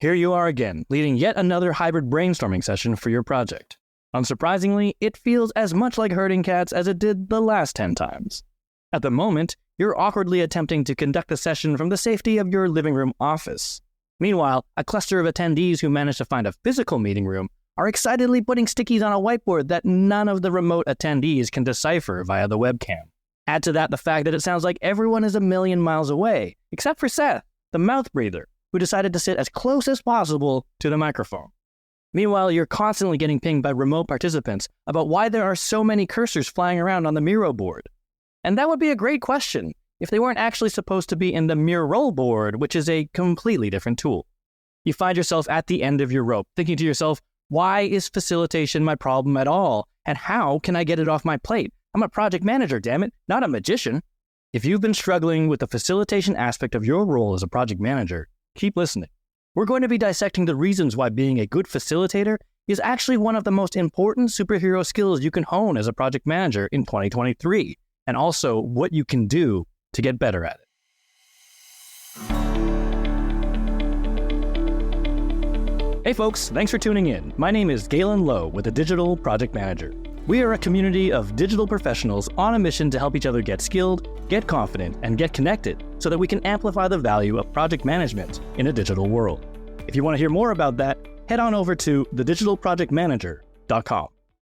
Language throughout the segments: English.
Here you are again, leading yet another hybrid brainstorming session for your project. Unsurprisingly, it feels as much like herding cats as it did the last 10 times. At the moment, you're awkwardly attempting to conduct the session from the safety of your living room office. Meanwhile, a cluster of attendees who managed to find a physical meeting room are excitedly putting stickies on a whiteboard that none of the remote attendees can decipher via the webcam. Add to that the fact that it sounds like everyone is a million miles away, except for Seth, the mouth breather, who decided to sit as close as possible to the microphone. Meanwhile, you're constantly getting pinged by remote participants about why there are so many cursors flying around on the Miro board. And that would be a great question if they weren't actually supposed to be in the Mural board, which is a completely different tool. You find yourself at the end of your rope, thinking to yourself, why is facilitation my problem at all? And how can I get it off my plate? I'm a project manager, damn it, not a magician. If you've been struggling with the facilitation aspect of your role as a project manager, keep listening. We're going to be dissecting the reasons why being a good facilitator is actually one of the most important superhero skills you can hone as a project manager in 2023, and also what you can do to get better at it. Hey folks, thanks for tuning in. My name is Galen Low with the Digital Project Manager. We are a community of digital professionals on a mission to help each other get skilled, get confident, and get connected so that we can amplify the value of project management in a digital world. If you want to hear more about that, head on over to thedigitalprojectmanager.com.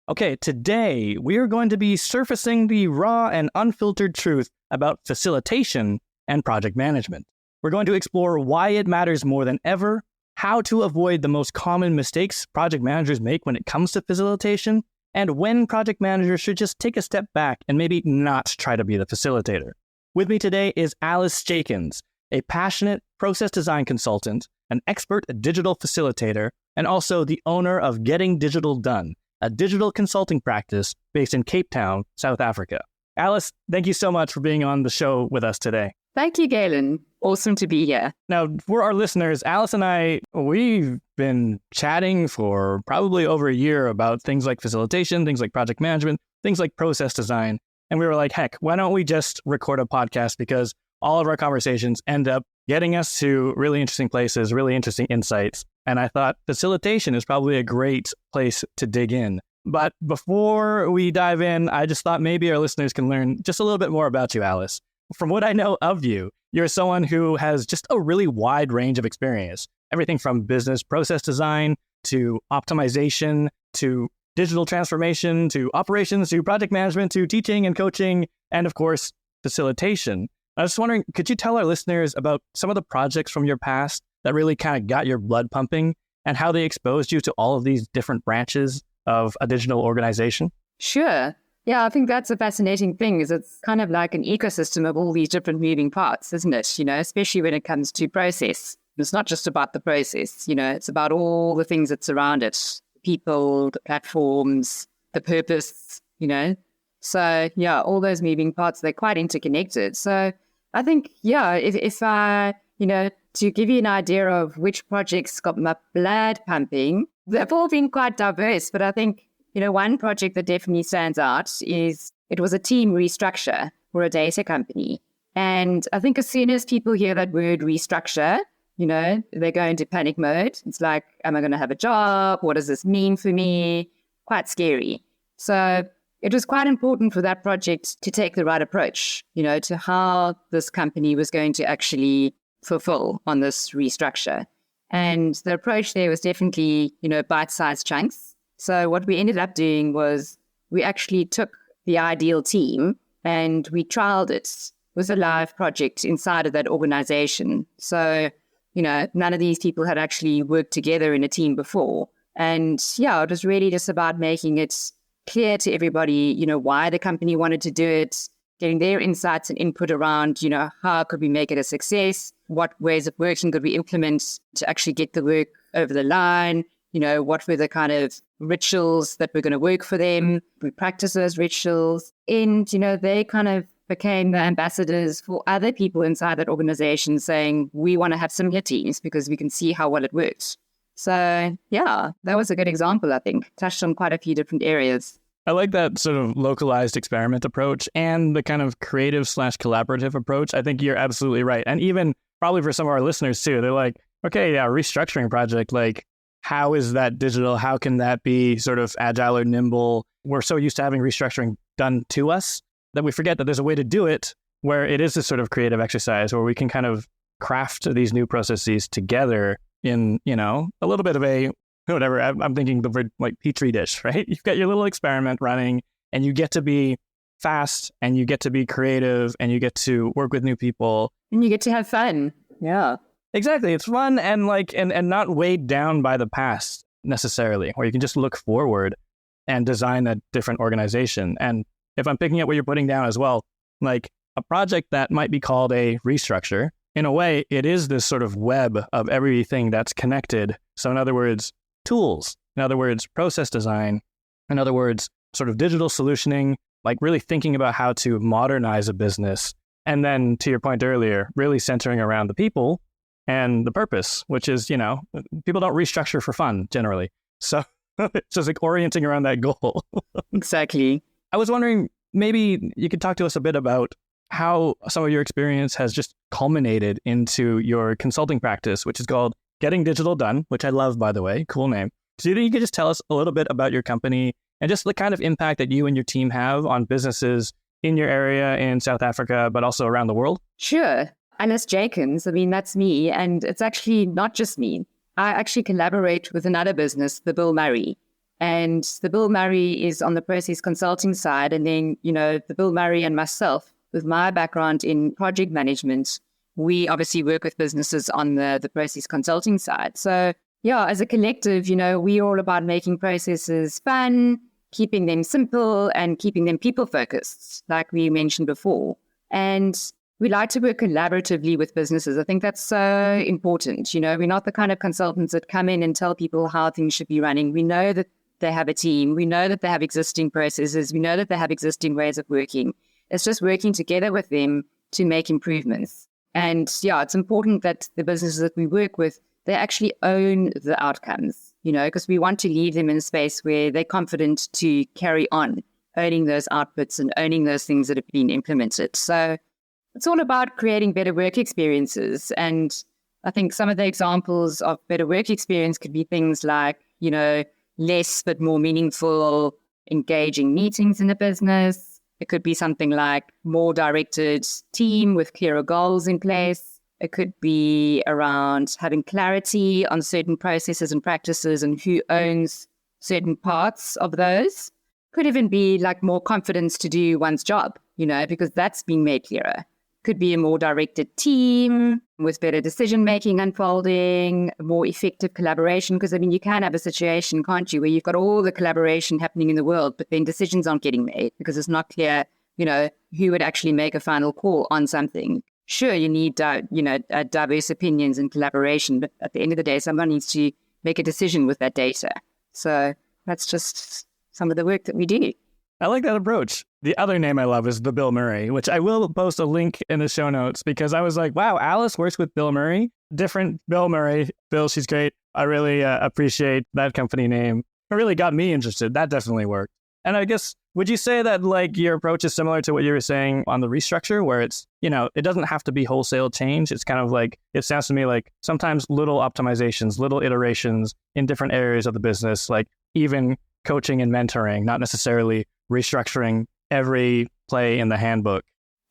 Okay, today we are going to be surfacing the raw and unfiltered truth about facilitation and project management. We're going to explore why it matters more than ever, how to avoid the most common mistakes project managers make when it comes to facilitation, and when project managers should just take a step back and maybe not try to be the facilitator. With me today is Alice Jakins, a passionate process design consultant, an expert digital facilitator, and also the owner of Getting Digital Done, a digital consulting practice based in Cape Town, South Africa. Alice, thank you so much for being on the show with us today. Thank you, Galen. Awesome to be here. Now, for our listeners, Alice and I, we've been chatting for probably over a year about things like facilitation, things like project management, things like process design. And we were like, heck, why don't we just record a podcast? Because all of our conversations end up getting us to really interesting places, really interesting insights. And I thought facilitation is probably a great place to dig in. But before we dive in, I just thought maybe our listeners can learn just a little bit more about you, Alice. From what I know of you, you're someone who has just a really wide range of experience. Everything from business process design to optimization to digital transformation to operations to project management to teaching and coaching and, of course, facilitation. I was just wondering, could you tell our listeners about some of the projects from your past that really kind of got your blood pumping and how they exposed you to all of these different branches of a digital organization? Sure. Yeah, I think that's a fascinating thing, is it's kind of like an ecosystem of all these different moving parts, isn't it? You know, especially when it comes to process. It's not just about the process, you know, it's about all the things that surround it, the people, the platforms, the purpose, you know. So, yeah, all those moving parts, they're quite interconnected. So I think, yeah, if I, you know, to give you an idea of which projects got my blood pumping, they've all been quite diverse, but I think, you know, one project that definitely stands out is it was a team restructure for a data company. And I think as soon as people hear that word restructure, you know, they go into panic mode. It's like, am I going to have a job? What does this mean for me? Quite scary. So it was quite important for that project to take the right approach, you know, to how this company was going to actually fulfill on this restructure. And the approach there was definitely, you know, bite-sized chunks. So what we ended up doing was we actually took the ideal team and we trialed it with a live project inside of that organization. So, you know, none of these people had actually worked together in a team before. And yeah, it was really just about making it clear to everybody, you know, why the company wanted to do it, getting their insights and input around, you know, how could we make it a success? What ways of working could we implement to actually get the work over the line? You know, what were the kind of rituals that were going to work for them? We practice those rituals. And, you know, they kind of became the ambassadors for other people inside that organization saying, we want to have similar teams because we can see how well it works. So, yeah, that was a good example, I think. Touched on quite a few different areas. I like that sort of localized experiment approach and the kind of creative/collaborative approach. I think you're absolutely right. And even probably for some of our listeners too, they're like, Okay, yeah, restructuring project. Like, how is that digital? How can that be sort of agile or nimble? We're so used to having restructuring done to us that we forget that there's a way to do it where it is this sort of creative exercise where we can kind of craft these new processes together in, a little bit of a, whatever, I'm thinking the word like Petri dish, right? You've got your little experiment running and you get to be fast and you get to be creative and you get to work with new people. And you get to have fun. Yeah. Exactly. It's fun and and not weighed down by the past necessarily, where you can just look forward and design a different organization. And if I'm picking up what you're putting down as well, like a project that might be called a restructure, in a way, it is this sort of web of everything that's connected. So in other words, tools, in other words, process design, in other words, sort of digital solutioning, like really thinking about how to modernize a business. And then to your point earlier, really centering around the people and the purpose, which is, people don't restructure for fun generally. So it's just like orienting around that goal. Exactly. I was wondering, maybe you could talk to us a bit about how some of your experience has just culminated into your consulting practice, which is called Getting Digital Done, which I love, by the way. Cool name. So you could just tell us a little bit about your company and just the kind of impact that you and your team have on businesses in your area in South Africa, but also around the world? Sure. Alice Jakins, that's me. And it's actually not just me. I actually collaborate with another business, the Bill Murray. And the Bill Murray is on the process consulting side. And then, the Bill Murray and myself, with my background in project management, we obviously work with businesses on the process consulting side. So yeah, as a collective, we're all about making processes fun, keeping them simple and keeping them people focused, like we mentioned before. And we like to work collaboratively with businesses. I think that's so important. We're not the kind of consultants that come in and tell people how things should be running. We know that they have a team. We know that they have existing processes. We know that they have existing ways of working. It's just working together with them to make improvements. And yeah, it's important that the businesses that we work with, they actually own the outcomes, because we want to leave them in a space where they're confident to carry on owning those outputs and owning those things that have been implemented. So it's all about creating better work experiences. And I think some of the examples of better work experience could be things like, less but more meaningful, engaging meetings in a business. It could be something like more directed team with clearer goals in place. It could be around having clarity on certain processes and practices and who owns certain parts of those. Could even be like more confidence to do one's job, because that's being made clearer. Could be a more directed team with better decision-making unfolding, more effective collaboration. Because, you can have a situation, can't you, where you've got all the collaboration happening in the world, but then decisions aren't getting made because it's not clear, who would actually make a final call on something. Sure, you need, diverse opinions and collaboration, but at the end of the day, someone needs to make a decision with that data. So that's just some of the work that we do. I like that approach. The other name I love is the Bill Murray, which I will post a link in the show notes because I was like, wow, Alice works with Bill Murray. Different Bill Murray. Bill, she's great. I really appreciate that company name. It really got me interested. That definitely worked. And I guess, would you say that like your approach is similar to what you were saying on the restructure, where it's, it doesn't have to be wholesale change. It's kind of like, it sounds to me like sometimes little optimizations, little iterations in different areas of the business, like even coaching and mentoring, not necessarily restructuring every play in the handbook.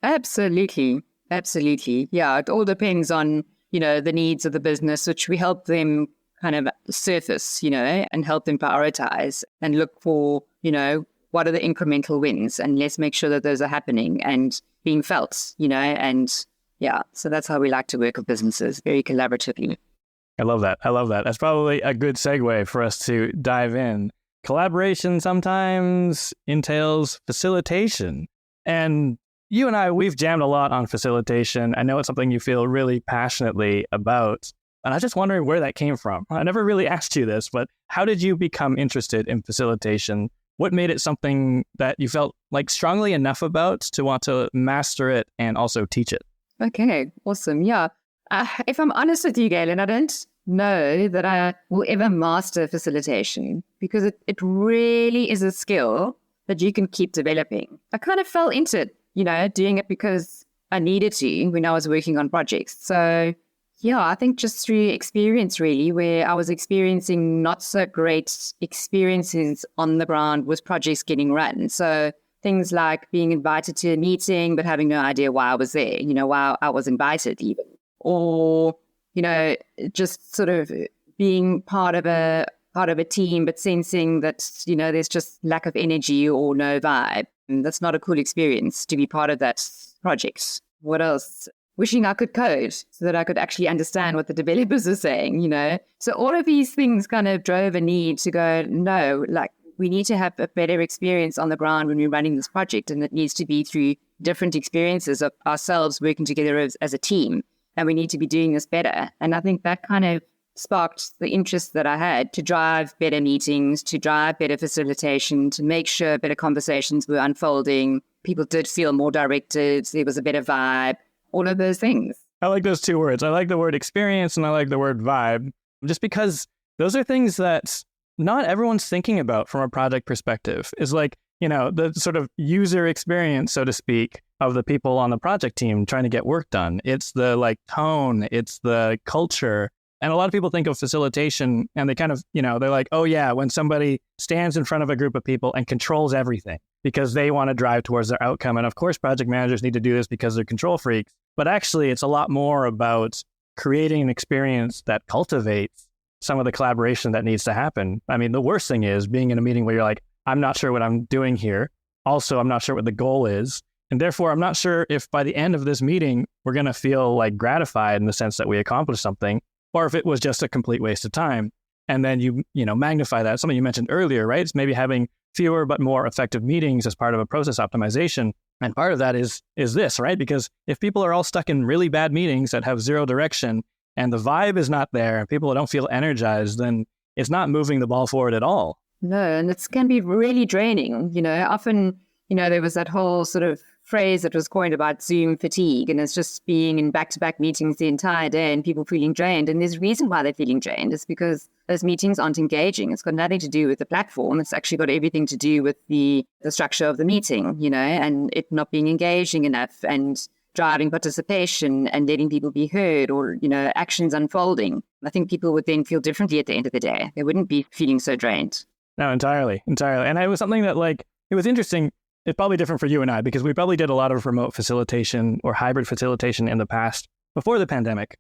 Absolutely. Yeah, it all depends on, the needs of the business, which we help them kind of surface, and help them prioritize and look for, what are the incremental wins, and let's make sure that those are happening and being felt, and yeah, so that's how we like to work with businesses, very collaboratively. I love that. That's probably a good segue for us to dive in. Collaboration sometimes entails facilitation. And you and I, we've jammed a lot on facilitation. I know it's something you feel really passionately about. And I was just wondering where that came from. I never really asked you this, but how did you become interested in facilitation? What made it something that you felt like strongly enough about to want to master it and also teach it? Okay, awesome. Yeah. If I'm honest with you, Galen, I don't know that I will ever master facilitation because it really is a skill that you can keep developing. I kind of fell into it, doing it because I needed to when I was working on projects. So Yeah, I think just through experience, really, where I was experiencing not so great experiences on the ground with projects getting run. So things like being invited to a meeting, but having no idea why I was there, why I was invited even. Or, just sort of being part of a team, but sensing that, there's just lack of energy or no vibe. And that's not a cool experience to be part of that project. What else? Wishing I could code so that I could actually understand what the developers are saying, So all of these things kind of drove a need to go, no, like we need to have a better experience on the ground when we're running this project. And it needs to be through different experiences of ourselves working together as a team. And we need to be doing this better. And I think that kind of sparked the interest that I had to drive better meetings, to drive better facilitation, to make sure better conversations were unfolding. People did feel more directed. There was a better vibe. All of those things. I like those two words. I like the word experience and I like the word vibe, just because those are things that not everyone's thinking about from a project perspective. Is like, the sort of user experience, so to speak, of the people on the project team trying to get work done. It's the like tone, it's the culture. And a lot of people think of facilitation and they kind of, they're like, oh yeah, when somebody stands in front of a group of people and controls everything because they want to drive towards their outcome. And of course, project managers need to do this because they're control freaks. But actually, it's a lot more about creating an experience that cultivates some of the collaboration that needs to happen. I mean, the worst thing is being in a meeting where you're like, I'm not sure what I'm doing here. Also, I'm not sure what the goal is. And therefore, I'm not sure if by the end of this meeting, we're going to feel like gratified in the sense that we accomplished something, or if it was just a complete waste of time. And then you magnify that. Something you mentioned earlier, right? It's maybe having fewer but more effective meetings as part of a process optimization. And part of that is this, right? Because if people are all stuck in really bad meetings that have zero direction and the vibe is not there and people don't feel energized, then it's not moving the ball forward at all. No, and it can be really draining. Often, there was that whole sort of phrase that was coined about Zoom fatigue, and it's just being in back-to-back meetings the entire day and people feeling drained. And there's a reason why they're feeling drained. It's because those meetings aren't engaging. It's got nothing to do with the platform. It's actually got everything to do with the structure of the meeting, and it not being engaging enough and driving participation and letting people be heard or, actions unfolding. I think people would then feel differently at the end of the day. They wouldn't be feeling so drained. No, entirely. And it was something that it was interesting. It's probably different for you and I because we probably did a lot of remote facilitation or hybrid facilitation in the past before the pandemic.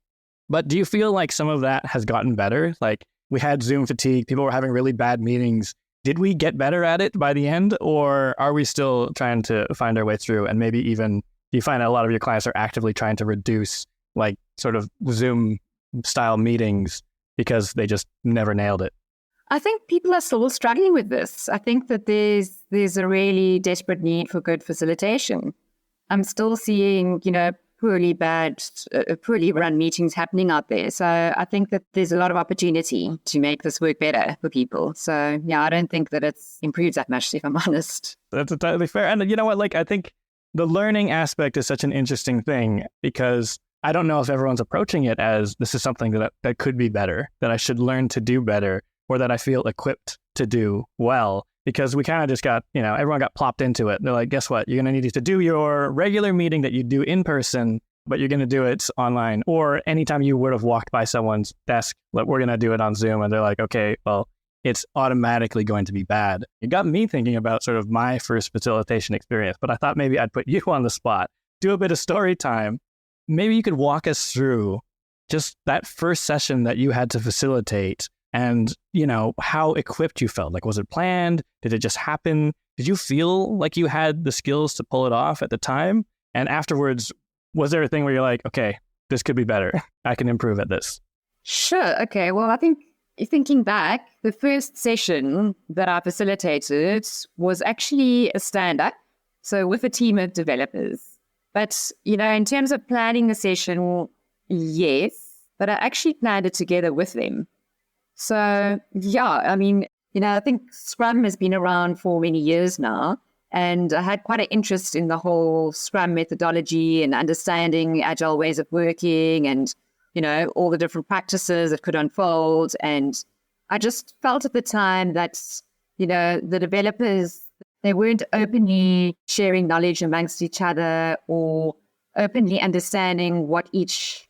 But do you feel like some of that has gotten better? Like we had Zoom fatigue, people were having really bad meetings. Did we get better at it by the end, or are we still trying to find our way through? And maybe even do you find that a lot of your clients are actively trying to reduce like sort of Zoom style meetings because they just never nailed it? I think people are still struggling with this. I think that there's a really desperate need for good facilitation. I'm still seeing, poorly run meetings happening out there. So I think that there's a lot of opportunity to make this work better for people. So yeah, I don't think that it's improved that much, if I'm honest. That's entirely fair. And you know what, I think the learning aspect is such an interesting thing because I don't know if everyone's approaching it as this is something that could be better, that I should learn to do better, or that I feel equipped to do well, because we kind of just got, everyone got plopped into it. They're like, guess what? You're going to need to do your regular meeting that you do in person, but you're going to do it online. Or anytime you would have walked by someone's desk, we're going to do it on Zoom. And they're like, okay, well, it's automatically going to be bad. It got me thinking about sort of my first facilitation experience, but I thought maybe I'd put you on the spot, do a bit of story time. Maybe you could walk us through just that first session that you had to facilitate and, how equipped you felt. Like, was it planned? Did it just happen? Did you feel like you had the skills to pull it off at the time? And afterwards, was there a thing where you're like, okay, this could be better. I can improve at this? Sure. Okay. Well, I think thinking back, the first session that I facilitated was actually a stand-up. So with a team of developers. But, in terms of planning the session, yes, but I actually planned it together with them. So, yeah, I think Scrum has been around for many years now, and I had quite an interest in the whole Scrum methodology and understanding agile ways of working and, all the different practices that could unfold. And I just felt at the time that, the developers, they weren't openly sharing knowledge amongst each other or openly understanding what each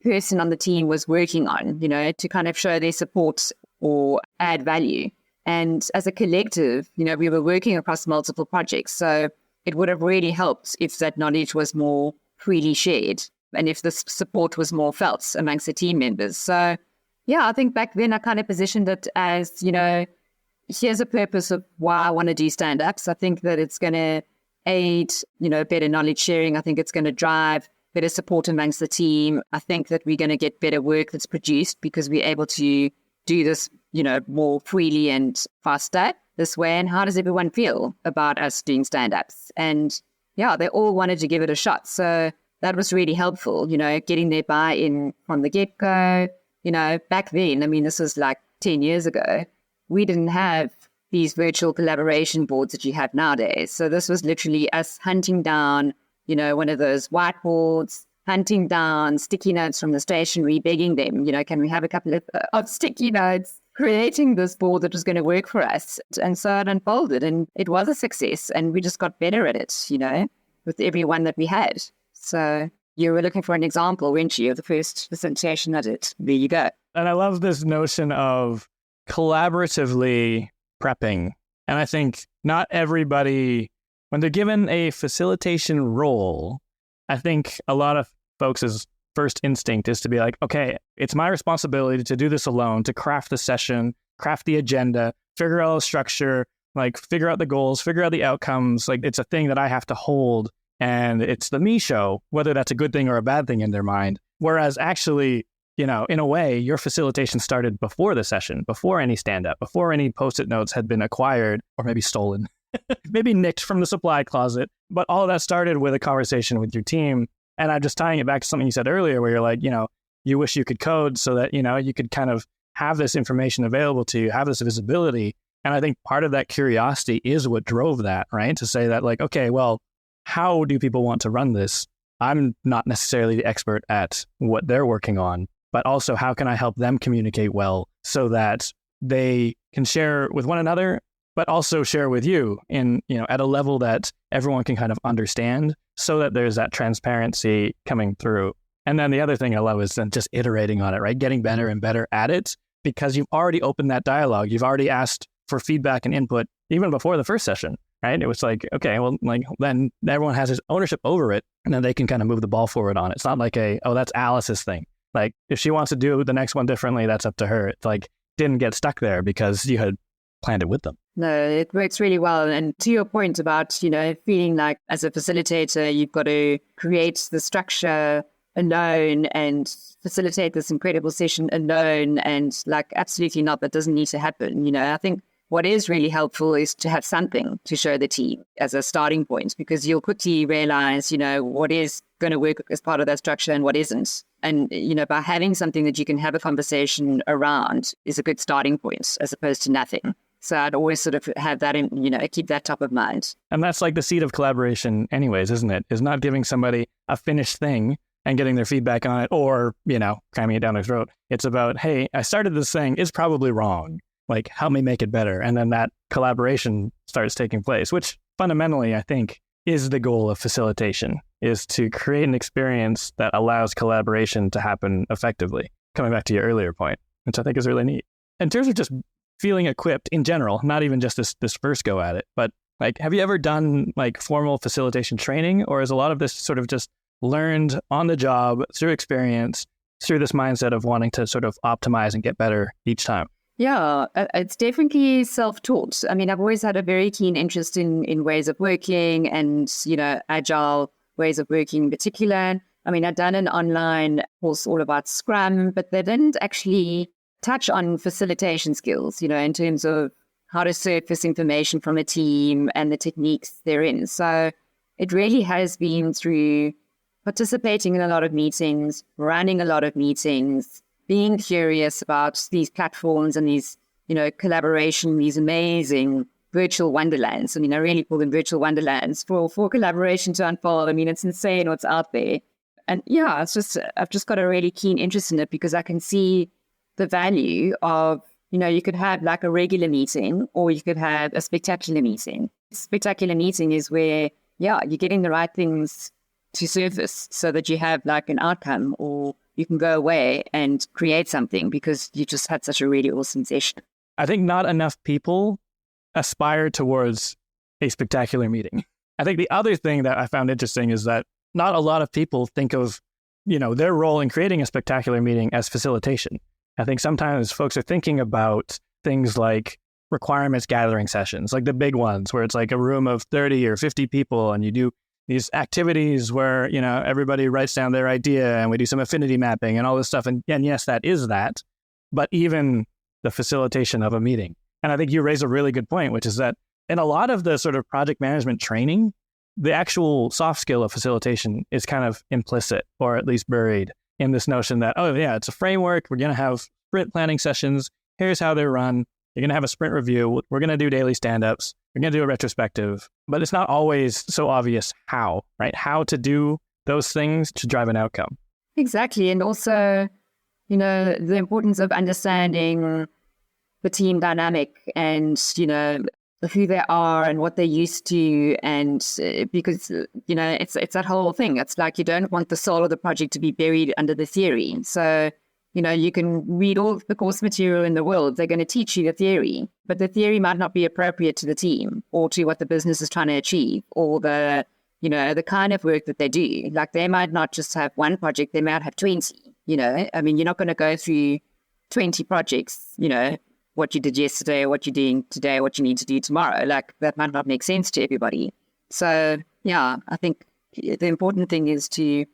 person on the team was working on, to kind of show their support or add value. And as a collective, we were working across multiple projects. So it would have really helped if that knowledge was more freely shared and if the support was more felt amongst the team members. So, yeah, I think back then I kind of positioned it as, here's a purpose of why I want to do stand-ups. I think that it's going to aid, better knowledge sharing. I think it's going to drive better support amongst the team. I think that we're going to get better work that's produced because we're able to do this, more freely and faster this way. And how does everyone feel about us doing stand-ups? And yeah, they all wanted to give it a shot. So that was really helpful, getting their buy-in from the get-go. Back then, this was like 10 years ago, we didn't have these virtual collaboration boards that you have nowadays. So this was literally us hunting down, one of those whiteboards, hunting down sticky notes from the stationery, begging them, can we have a couple of sticky notes, creating this board that was going to work for us. And so it unfolded and it was a success and we just got better at it, with every one that we had. So you were looking for an example, weren't you, of the first facilitation I did? There you go. And I love this notion of collaboratively prepping. And I think not everybody, when they're given a facilitation role, I think a lot of folks' first instinct is to be like, okay, it's my responsibility to do this alone, to craft the session, craft the agenda, figure out the structure, figure out the goals, figure out the outcomes. It's a thing that I have to hold. And it's the me show, whether that's a good thing or a bad thing in their mind. Whereas actually, in a way, your facilitation started before the session, before any stand-up, before any Post-it notes had been acquired or maybe stolen, maybe nicked from the supply closet. But all of that started with a conversation with your team. And I'm just tying it back to something you said earlier where you're like, you wish you could code so that, you could kind of have this information available to you, have this visibility. And I think part of that curiosity is what drove that, right? To say that okay, well, how do people want to run this? I'm not necessarily the expert at what they're working on, but also how can I help them communicate well so that they can share with one another, but also share with you in, at a level that everyone can kind of understand so that there's that transparency coming through. And then the other thing I love is then just iterating on it, right? Getting better and better at it because you've already opened that dialogue. You've already asked for feedback and input even before the first session. Right? It was okay, well, then everyone has his ownership over it and then they can kind of move the ball forward on it. It's not that's Alice's thing. If she wants to do the next one differently, that's up to her. It's didn't get stuck there because you had planned it with them. No, it works really well. And to your point about, feeling like as a facilitator, you've got to create the structure alone and facilitate this incredible session alone. And absolutely not, that doesn't need to happen. I think what is really helpful is to have something to show the team as a starting point, because you'll quickly realize, what is going to work as part of that structure and what isn't. And, by having something that you can have a conversation around is a good starting point as opposed to nothing. So I'd always sort of have that in, keep that top of mind. And that's the seed of collaboration anyways, isn't it? Is not giving somebody a finished thing and getting their feedback on it or, cramming it down their throat. It's about, hey, I started this thing, it's probably wrong. Help me make it better. And then that collaboration starts taking place, which fundamentally, I think, is the goal of facilitation, is to create an experience that allows collaboration to happen effectively. Coming back to your earlier point, which I think is really neat. In terms of just feeling equipped in general, not even just this first go at it, but have you ever done formal facilitation training, or is a lot of this sort of just learned on the job through experience, through this mindset of wanting to sort of optimize and get better each time? Yeah, it's definitely self-taught. I've always had a very keen interest in ways of working and, agile ways of working in particular. I'd done an online course all about Scrum, but they didn't actually touch on facilitation skills, in terms of how to surface information from a team and the techniques therein. So it really has been through participating in a lot of meetings, running a lot of meetings, being curious about these platforms and these, collaboration, these amazing virtual wonderlands. I really call them virtual wonderlands for collaboration to unfold. It's insane what's out there. And yeah, I've just got a really keen interest in it because I can see the value of, you could have a regular meeting or you could have a spectacular meeting. Spectacular meeting is where, you're getting the right things to surface so that you have an outcome or, you can go away and create something because you just had such a really awesome session. I think not enough people aspire towards a spectacular meeting. I think the other thing that I found interesting is that not a lot of people think of, their role in creating a spectacular meeting as facilitation. I think sometimes folks are thinking about things like requirements gathering sessions, like the big ones where it's like a room of 30 or 50 people and you do these activities where, everybody writes down their idea and we do some affinity mapping and all this stuff. And yes, that is that, but even the facilitation of a meeting. And I think you raise a really good point, which is that in a lot of the sort of project management training, the actual soft skill of facilitation is kind of implicit or at least buried in this notion that, oh yeah, it's a framework. We're going to have sprint planning sessions. Here's how they're run. You're going to have a sprint review. We're going to do daily stand-ups. We're going to do a retrospective. But it's not always so obvious how, right? How to do those things to drive an outcome. Exactly. And also, the importance of understanding the team dynamic and, who they are and what they're used to. And because, it's that whole thing. It's like you don't want the soul of the project to be buried under the theory. So, you can read all the course material in the world. They're going to teach you the theory, but the theory might not be appropriate to the team or to what the business is trying to achieve or the kind of work that they do. Like they might not just have one project, they might have 20, you're not going to go through 20 projects, what you did yesterday, what you're doing today, what you need to do tomorrow. Like that might not make sense to everybody. So yeah, I think the important thing is to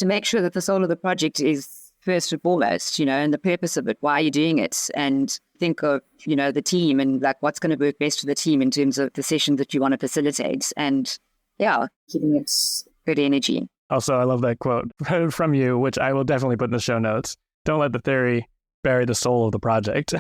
make sure that the soul of the project is first and foremost, and the purpose of it, why you're doing it, and think of, the team and like what's going to work best for the team in terms of the session that you want to facilitate. And yeah, giving it good energy. Also, I love that quote from you, which I will definitely put in the show notes. Don't let the theory bury the soul of the project.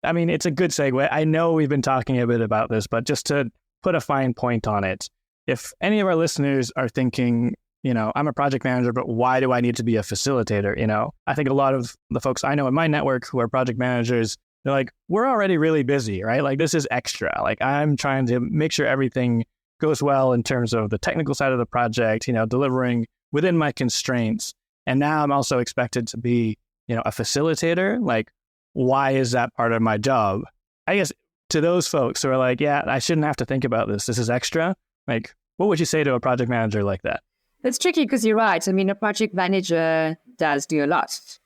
I mean, it's a good segue. I know we've been talking a bit about this, but just to put a fine point on it, if any of our listeners are thinking, I'm a project manager, but why do I need to be a facilitator? I think a lot of the folks I know in my network who are project managers, they're like, we're already really busy, right? Like this is extra. Like I'm trying to make sure everything goes well in terms of the technical side of the project, delivering within my constraints. And now I'm also expected to be, a facilitator. Like, why is that part of my job? I guess to those folks who are like, yeah, I shouldn't have to think about this. This is extra. Like, what would you say to a project manager like that? It's tricky because you're right. I mean, a project manager does do a lot,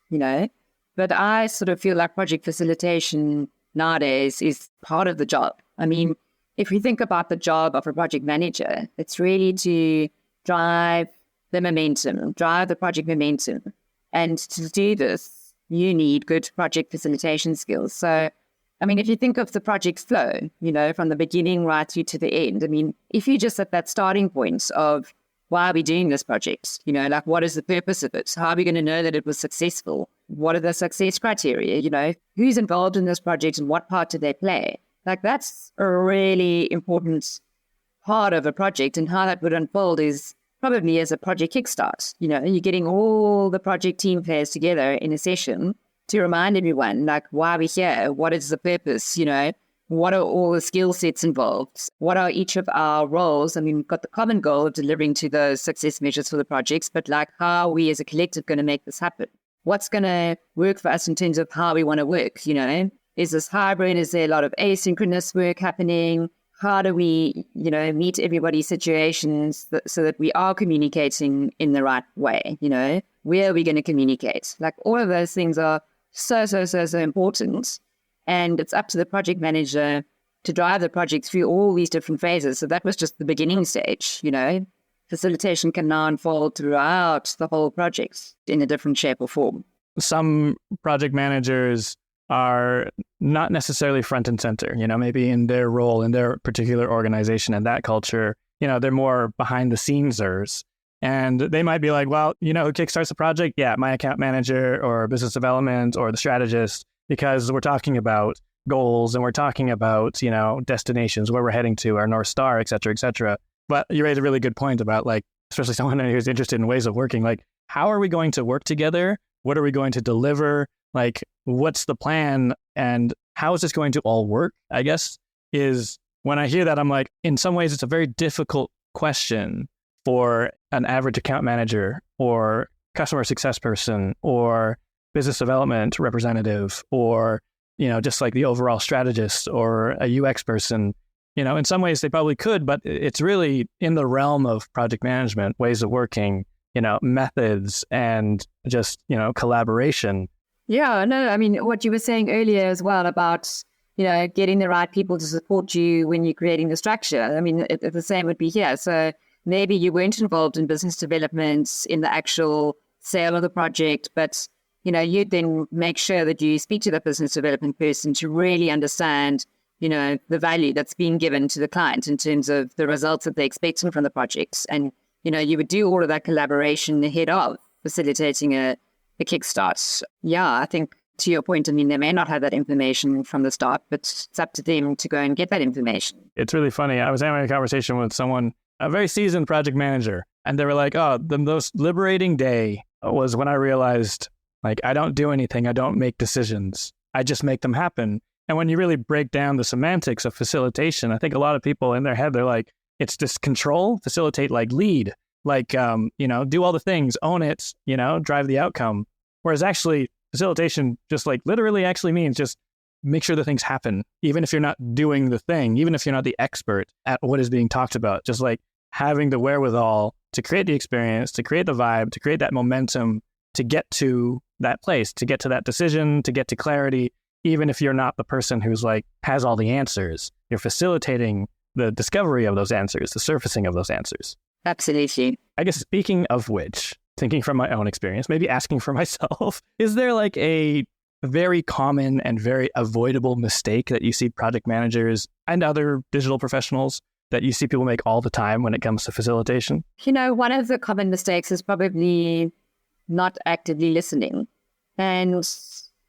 but I sort of feel like project facilitation nowadays is part of the job. I mean, if we think about the job of a project manager, it's really to drive the momentum, drive the project momentum. And to do this, you need good project facilitation skills. So, I mean, if you think of the project flow, from the beginning right through to the end, I mean, if you just at that starting point of why are we doing this project? Like what is the purpose of it? How are we going to know that it was successful? What are the success criteria? Who's involved in this project and what part do they play? Like that's a really important part of a project, and how that would unfold is probably as a project kickstart. You're getting all the project team players together in a session to remind everyone, like, why are we here? What is the purpose? What are all the skill sets involved? What are each of our roles? I mean, we've got the common goal of delivering to those success measures for the projects, but like, how are we as a collective going to make this happen? What's going to work for us in terms of how we want to work? Is this hybrid? Is there a lot of asynchronous work happening? How do we, meet everybody's situations so that we are communicating in the right way? Where are we going to communicate? Like all of those things are so important. And it's up to the project manager to drive the project through all these different phases. So that was just the beginning stage, Facilitation can now unfold throughout the whole project in a different shape or form. Some project managers are not necessarily front and center, maybe in their role in their particular organization and that culture, they're more behind the scenesers. And they might be like, well, who kickstarts the project? Yeah, my account manager or business development or the strategist, because we're talking about goals and we're talking about, destinations, where we're heading to, our North Star, et cetera, et cetera. But you raise a really good point about like, especially someone who's interested in ways of working, like, how are we going to work together? What are we going to deliver? Like, what's the plan? And how is this going to all work? I guess is when I hear that, I'm like, in some ways, it's a very difficult question for an average account manager or customer success person or business development representative or, just like the overall strategist or a UX person. In some ways they probably could, but it's really in the realm of project management, ways of working, methods and just, collaboration. Yeah, no, I mean, what you were saying earlier as well about, getting the right people to support you when you're creating the structure. I mean, the same would be here. So maybe you weren't involved in business development in the actual sale of the project, but, you'd then make sure that you speak to the business development person to really understand, the value that's being given to the client in terms of the results that they're expecting from the project. And, you would do all of that collaboration ahead of facilitating a kickstart. Yeah, I think to your point, I mean, they may not have that information from the start, but it's up to them to go and get that information. It's really funny. I was having a conversation with someone, a very seasoned project manager, and they were like, oh, the most liberating day was when I realized, like, I don't do anything. I don't make decisions. I just make them happen. And when you really break down the semantics of facilitation, I think a lot of people in their head, they're like, it's just control, facilitate, like lead, like, do all the things, own it, drive the outcome. Whereas actually facilitation just like literally actually means just make sure the things happen, even if you're not doing the thing, even if you're not the expert at what is being talked about, just like having the wherewithal to create the experience, to create the vibe, to create that momentum, to get to that place, to get to that decision, to get to clarity, even if you're not the person who's like has all the answers. You're facilitating the discovery of those answers, the surfacing of those answers. Absolutely. I guess speaking of which, thinking from my own experience, maybe asking for myself, is there like a very common and very avoidable mistake that you see project managers and other digital professionals that you see people make all the time when it comes to facilitation? One of the common mistakes is probably not actively listening. And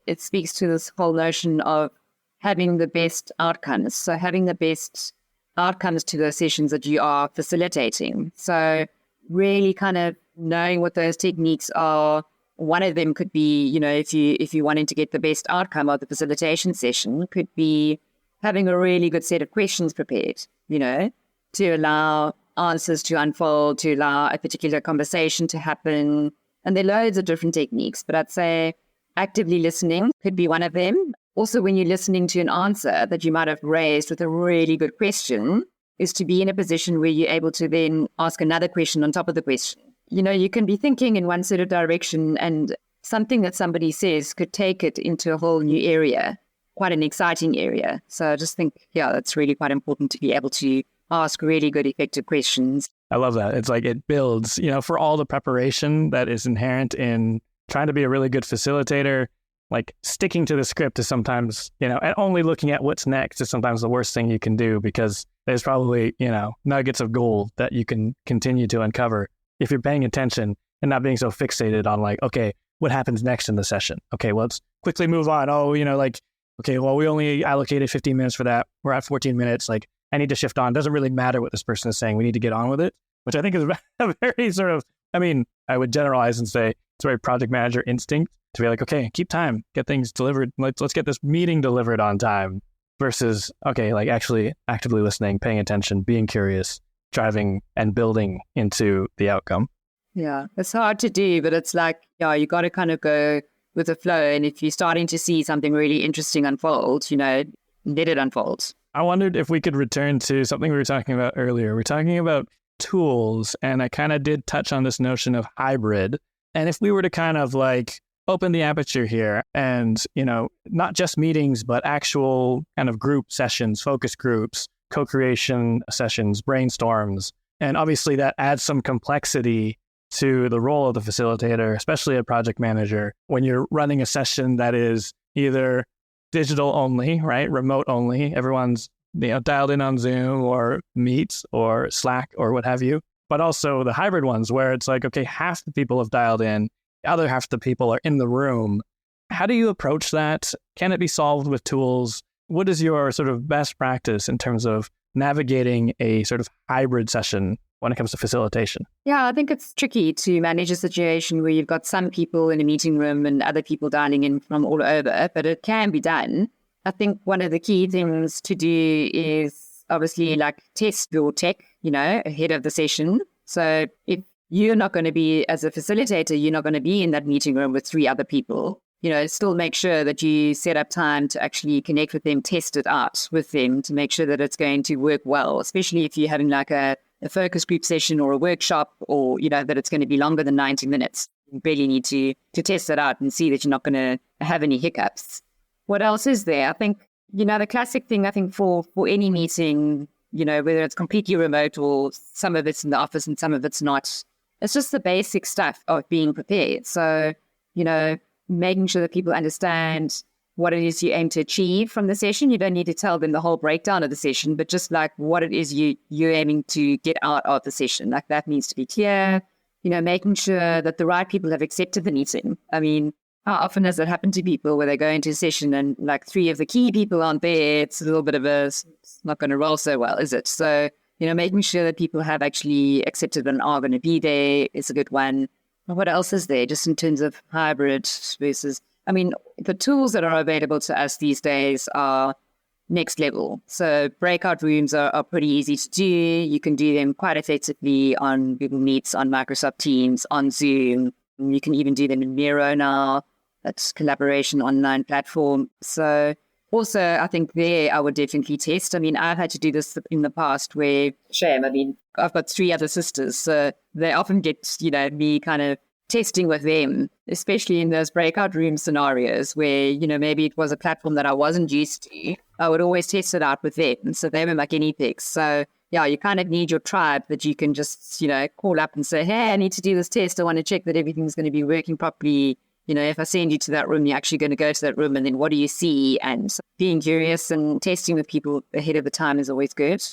it speaks to this whole notion of having the best outcomes. So having the best outcomes to those sessions that you are facilitating. So really kind of knowing what those techniques are. One of them could be, if you wanted to get the best outcome of the facilitation session, could be having a really good set of questions prepared, to allow answers to unfold, to allow a particular conversation to happen. And there are loads of different techniques, but I'd say actively listening could be one of them. Also, when you're listening to an answer that you might have raised with a really good question, is to be in a position where you're able to then ask another question on top of the question. You can be thinking in one sort of direction and something that somebody says could take it into a whole new area, quite an exciting area. So I just think, that's really quite important to be able to ask really good, effective questions. I love that. It's like it builds, for all the preparation that is inherent in trying to be a really good facilitator, like sticking to the script is sometimes, and only looking at what's next is sometimes the worst thing you can do, because there's probably, nuggets of gold that you can continue to uncover if you're paying attention and not being so fixated on like, okay, what happens next in the session? Okay, well, let's quickly move on. Oh, okay, well, we only allocated 15 minutes for that. We're at 14 minutes. Like, I need to shift on. Doesn't really matter what this person is saying. We need to get on with it, which I think is a very sort of, I would generalize and say it's a very project manager instinct to be like, okay, keep time, get things delivered. Let's get this meeting delivered on time versus, okay, like actually actively listening, paying attention, being curious, driving and building into the outcome. Yeah, it's hard to do, but it's like, you got to kind of go with the flow. And if you're starting to see something really interesting unfold, let it unfold. I wondered if we could return to something we were talking about earlier. We're talking about tools, and I kind of did touch on this notion of hybrid. And if we were to kind of like open the aperture here and, not just meetings, but actual kind of group sessions, focus groups, co-creation sessions, brainstorms. And obviously that adds some complexity to the role of the facilitator, especially a project manager, when you're running a session that is either digital only, right? Remote only. Everyone's, dialed in on Zoom or Meet or Slack or what have you. But also the hybrid ones where it's like, okay, half the people have dialed in, the other half of the people are in the room. How do you approach that? Can it be solved with tools? What is your sort of best practice in terms of navigating a sort of hybrid session when it comes to facilitation? Yeah, I think it's tricky to manage a situation where you've got some people in a meeting room and other people dialing in from all over, but it can be done. I think one of the key things to do is obviously like test your tech, ahead of the session. So if you're not going to be, as a facilitator, you're not going to be in that meeting room with 3 other people. Still make sure that you set up time to actually connect with them, test it out with them to make sure that it's going to work well, especially if you're having like a focus group session or a workshop, or, that it's going to be longer than 90 minutes. You really need to test it out and see that you're not going to have any hiccups. What else is there? I think, the classic thing, I think for any meeting, whether it's completely remote or some of it's in the office and some of it's not, it's just the basic stuff of being prepared. So, making sure that people understand what it is you aim to achieve from the session. You don't need to tell them the whole breakdown of the session, but just like what it is you're aiming to get out of the session. Like that needs to be clear, making sure that the right people have accepted the meeting. I mean, how often does it happen to people where they go into a session and like 3 of the key people aren't there? It's a little bit of it's not going to roll so well, is it? So, making sure that people have actually accepted and are going to be there is a good one. What else is there just in terms of hybrid versus, the tools that are available to us these days are next level. So breakout rooms are pretty easy to do. You can do them quite effectively on Google Meets, on Microsoft Teams, on Zoom. You can even do them in Miro now. That's collaboration online platform. So also, I think there I would definitely test. I've had to do this in the past where, I've got 3 other sisters, so they often get, me kind of testing with them, especially in those breakout room scenarios where, maybe it was a platform that I wasn't used to. I would always test it out with them. And so they were my guinea pigs. So yeah, you kind of need your tribe that you can just, call up and say, hey, I need to do this test. I want to check that everything's going to be working properly. If I send you to that room, you're actually going to go to that room, and then what do you see? And so being curious and testing with people ahead of the time is always good.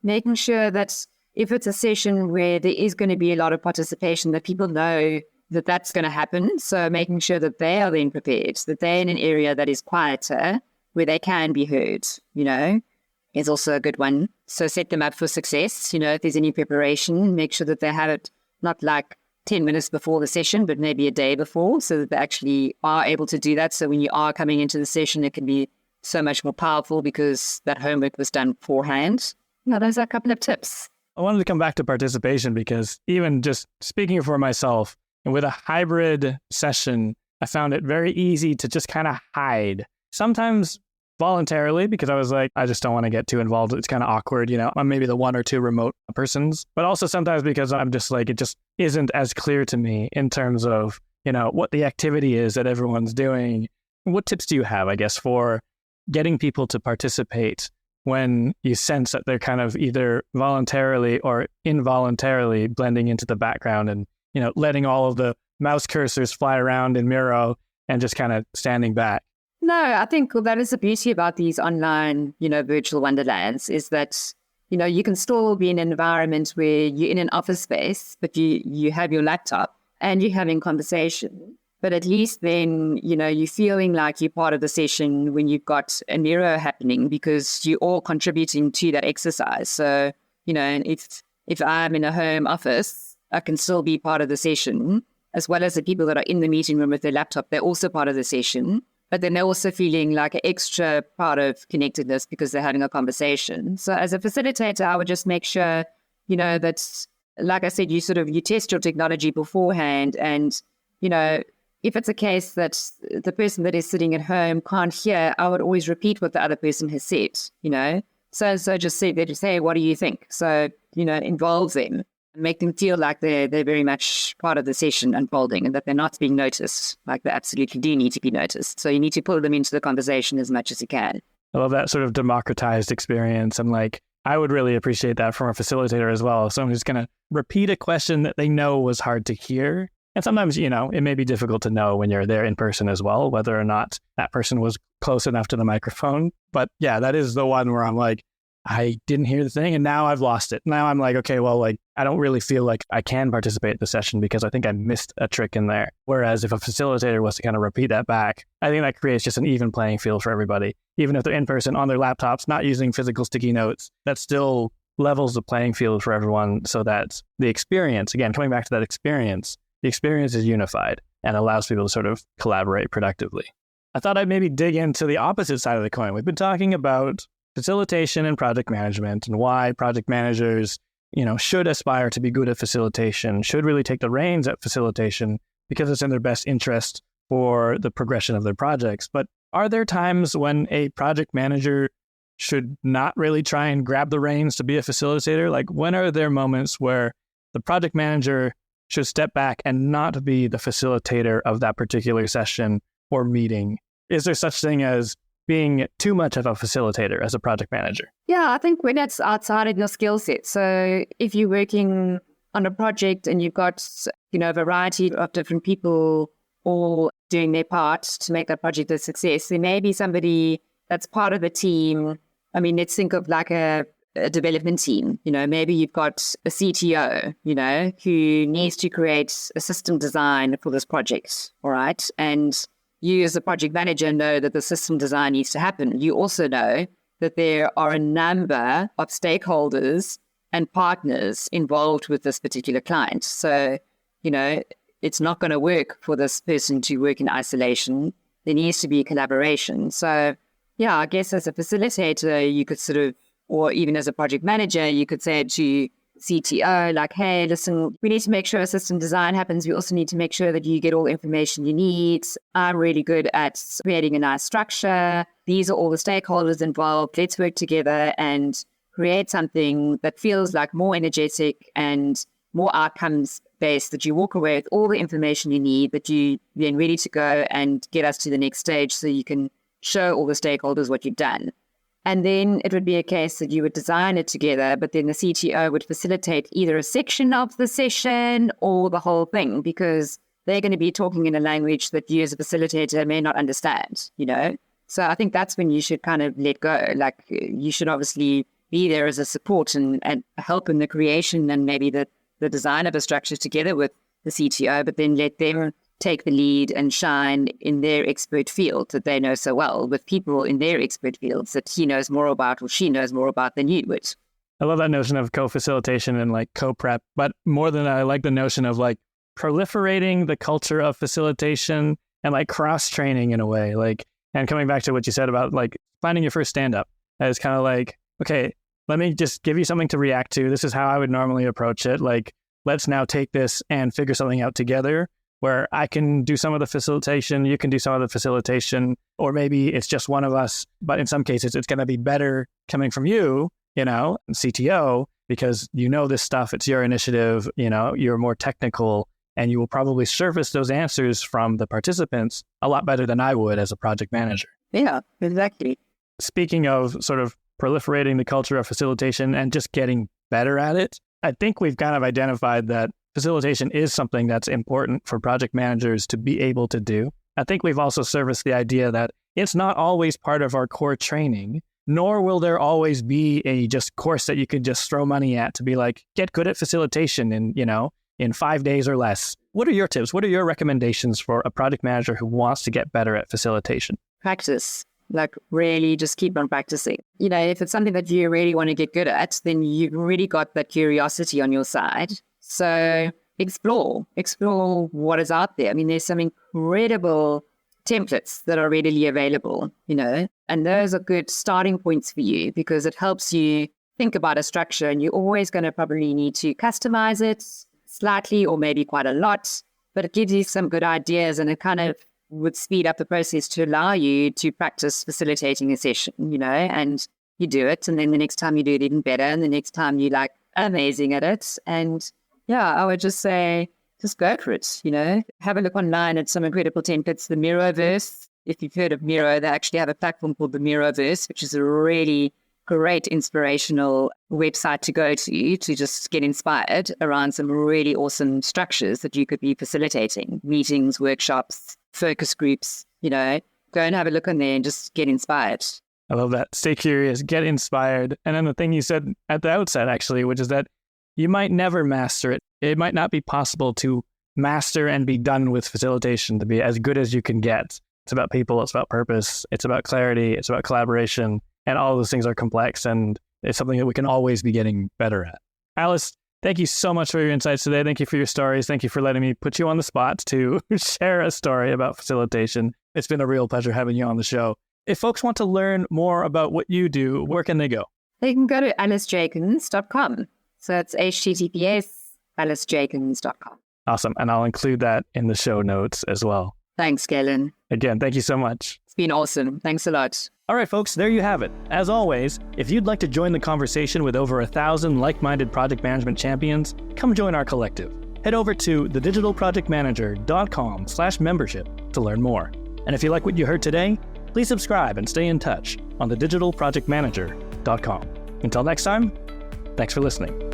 Making sure that if it's a session where there is going to be a lot of participation, that people know that that's going to happen. So making sure that they are then prepared, that they're in an area that is quieter, where they can be heard, is also a good one. So set them up for success. If there's any preparation, make sure that they have it not like 10 minutes before the session, but maybe a day before, so that they actually are able to do that. So when you are coming into the session, it can be so much more powerful because that homework was done beforehand. Those are a couple of tips. I wanted to come back to participation because even just speaking for myself, and with a hybrid session, I found it very easy to just kind of hide. Sometimes voluntarily, because I was like, I just don't want to get too involved. It's kind of awkward, I'm maybe the 1 or 2 remote persons, but also sometimes because I'm just like, it just isn't as clear to me in terms of, what the activity is that everyone's doing. What tips do you have, I guess, for getting people to participate when you sense that they're kind of either voluntarily or involuntarily blending into the background and, letting all of the mouse cursors fly around in Miro and just kind of standing back? No, I think that is the beauty about these online, virtual wonderlands is that, you can still be in an environment where you're in an office space, but you have your laptop and you're having conversation. But at least then, you're feeling like you're part of the session when you've got a Miro happening because you're all contributing to that exercise. So, and if I'm in a home office, I can still be part of the session, as well as the people that are in the meeting room with their laptop, they're also part of the session. But then they're also feeling like an extra part of connectedness because they're having a conversation. So as a facilitator, I would just make sure, that, like I said, you test your technology beforehand. And, if it's a case that the person that is sitting at home can't hear, I would always repeat what the other person has said, So just say, hey, what do you think? So, involve them. Make them feel like they're very much part of the session unfolding and that they're not being noticed, like they absolutely do need to be noticed. So you need to pull them into the conversation as much as you can. I love that sort of democratized experience. And I would really appreciate that from a facilitator as well. Someone who's going to repeat a question that they know was hard to hear. And sometimes, it may be difficult to know when you're there in person as well, whether or not that person was close enough to the microphone. But yeah, that is the one where I'm like, I didn't hear the thing and now I've lost it. Now I'm like, okay, well, I don't really feel like I can participate in the session because I think I missed a trick in there. Whereas if a facilitator was to kind of repeat that back, I think that creates just an even playing field for everybody. Even if they're in person on their laptops, not using physical sticky notes, that still levels the playing field for everyone so that the experience, again, coming back to that experience, the experience is unified and allows people to sort of collaborate productively. I thought I'd maybe dig into the opposite side of the coin. We've been talking about facilitation and project management and why project managers should aspire to be good at facilitation, should really take the reins at facilitation because it's in their best interest for the progression of their projects. But are there times when a project manager should not really try and grab the reins to be a facilitator? Like, when are there moments where the project manager should step back and not be the facilitator of that particular session or meeting? Is there such thing as being too much of a facilitator as a project manager? Yeah, I think when it's outside of your skill set. So if you're working on a project and you've got, a variety of different people all doing their part to make that project a success, there may be somebody that's part of the team. I mean, let's think of like a development team. Maybe you've got a CTO, who needs to create a system design for this project, all right? And you as a project manager know that the system design needs to happen. You also know that there are a number of stakeholders and partners involved with this particular client. So, it's not going to work for this person to work in isolation. There needs to be collaboration. So, yeah, I guess as a facilitator, you could or even as a project manager, you could say to CTO, like, hey, listen, we need to make sure system design happens. We also need to make sure that you get all the information you need. I'm really good at creating a nice structure. These are all the stakeholders involved. Let's work together and create something that feels like more energetic and more outcomes based, that you walk away with all the information you need, that you then ready to go and get us to the next stage so you can show all the stakeholders what you've done. And then it would be a case that you would design it together, but then the CTO would facilitate either a section of the session or the whole thing, because they're going to be talking in a language that you as a facilitator may not understand, So I think that's when you should kind of let go. Like, you should obviously be there as a support and help in the creation and maybe the design of a structure together with the CTO, but then let them take the lead and shine in their expert field that they know so well, with people in their expert fields that he knows more about or she knows more about than you would. I love that notion of co-facilitation and like co-prep, but more than that, I like the notion of like proliferating the culture of facilitation and like cross-training in a way. Like, and coming back to what you said about like finding your first stand-up, as kind of like, okay, let me just give you something to react to. This is how I would normally approach it. Like, let's now take this and figure something out together, where I can do some of the facilitation, you can do some of the facilitation, or maybe it's just one of us. But in some cases, it's going to be better coming from you, CTO, because this stuff, it's your initiative, you're more technical, and you will probably surface those answers from the participants a lot better than I would as a project manager. Yeah, exactly. Speaking of sort of proliferating the culture of facilitation and just getting better at it, I think we've kind of identified that facilitation is something that's important for project managers to be able to do. I think we've also serviced the idea that it's not always part of our core training, nor will there always be a just course that you could just throw money at to be like, get good at facilitation in 5 days or less. What are your tips? What are your recommendations for a project manager who wants to get better at facilitation? Practice. Like, really just keep on practicing. If it's something that you really want to get good at, then you've really got that curiosity on your side. So explore what is out there. I mean, there's some incredible templates that are readily available, and those are good starting points for you because it helps you think about a structure, and you're always going to probably need to customize it slightly or maybe quite a lot, but it gives you some good ideas, and it kind of would speed up the process to allow you to practice facilitating a session, and you do it. And then the next time you do it even better. And the next time you're like amazing at it. And yeah, I would just say, just go for it, Have a look online at some incredible templates. The Miroverse, if you've heard of Miro, they actually have a platform called the Miroverse, which is a really great inspirational website to go to just get inspired around some really awesome structures that you could be facilitating, meetings, workshops, focus groups, go and have a look on there and just get inspired. I love that. Stay curious, get inspired. And then the thing you said at the outset, actually, which is that you might never master it. It might not be possible to master and be done with facilitation, to be as good as you can get. It's about people, it's about purpose, it's about clarity, it's about collaboration, and all of those things are complex, and it's something that we can always be getting better at. Alice, thank you so much for your insights today. Thank you for your stories. Thank you for letting me put you on the spot to share a story about facilitation. It's been a real pleasure having you on the show. If folks want to learn more about what you do, where can they go? They can go to alicejakins.com. So it's https://alicejakins.com. Awesome. And I'll include that in the show notes as well. Thanks, Galen. Again, thank you so much. It's been awesome. Thanks a lot. All right, folks, there you have it. As always, if you'd like to join the conversation with over 1,000 like-minded project management champions, come join our collective. Head over to thedigitalprojectmanager.com/membership to learn more. And if you like what you heard today, please subscribe and stay in touch on thedigitalprojectmanager.com. Until next time, thanks for listening.